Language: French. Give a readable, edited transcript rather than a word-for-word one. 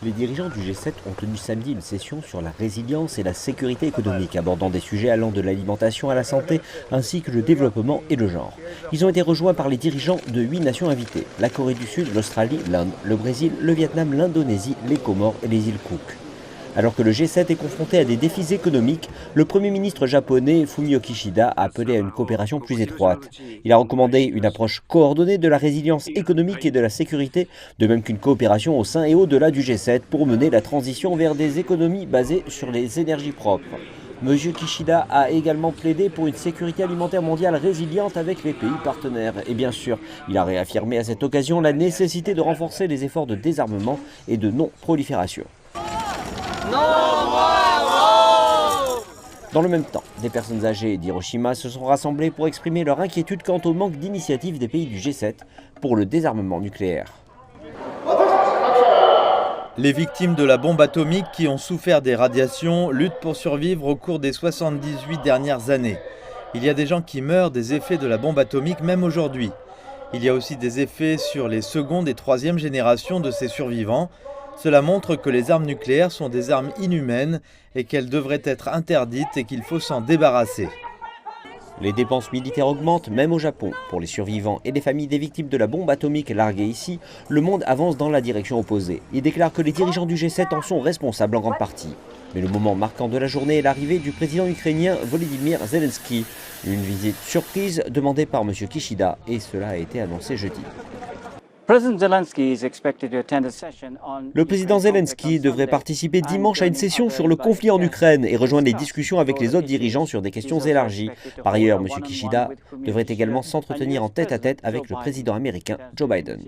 Les dirigeants du G7 ont tenu samedi une session sur la résilience et la sécurité économique, abordant des sujets allant de l'alimentation à la santé, ainsi que le développement et le genre. Ils ont été rejoints par les dirigeants de 8 nations invitées, la Corée du Sud, l'Australie, l'Inde, le Brésil, le Vietnam, l'Indonésie, les Comores et les îles Cook. Alors que le G7 est confronté à des défis économiques, le Premier ministre japonais Fumio Kishida a appelé à une coopération plus étroite. Il a recommandé une approche coordonnée de la résilience économique et de la sécurité, de même qu'une coopération au sein et au-delà du G7 pour mener la transition vers des économies basées sur les énergies propres. M. Kishida a également plaidé pour une sécurité alimentaire mondiale résiliente avec les pays partenaires. Et bien sûr, il a réaffirmé à cette occasion la nécessité de renforcer les efforts de désarmement et de non-prolifération. Dans le même temps, des personnes âgées d'Hiroshima se sont rassemblées pour exprimer leur inquiétude quant au manque d'initiatives des pays du G7 pour le désarmement nucléaire. Les victimes de la bombe atomique qui ont souffert des radiations luttent pour survivre au cours des 78 dernières années. Il y a des gens qui meurent des effets de la bombe atomique même aujourd'hui. Il y a aussi des effets sur les seconde et troisième générations de ces survivants. Cela montre que les armes nucléaires sont des armes inhumaines et qu'elles devraient être interdites et qu'il faut s'en débarrasser. Les dépenses militaires augmentent même au Japon. Pour les survivants et les familles des victimes de la bombe atomique larguée ici, le monde avance dans la direction opposée. Il déclare que les dirigeants du G7 en sont responsables en grande partie. Mais le moment marquant de la journée est l'arrivée du président ukrainien Volodymyr Zelensky. Une visite surprise demandée par M. Kishida et cela a été annoncé jeudi. Le président Zelensky devrait participer dimanche à une session sur le conflit en Ukraine et rejoindre les discussions avec les autres dirigeants sur des questions élargies. Par ailleurs, M. Kishida devrait également s'entretenir en tête-à-tête avec le président américain Joe Biden.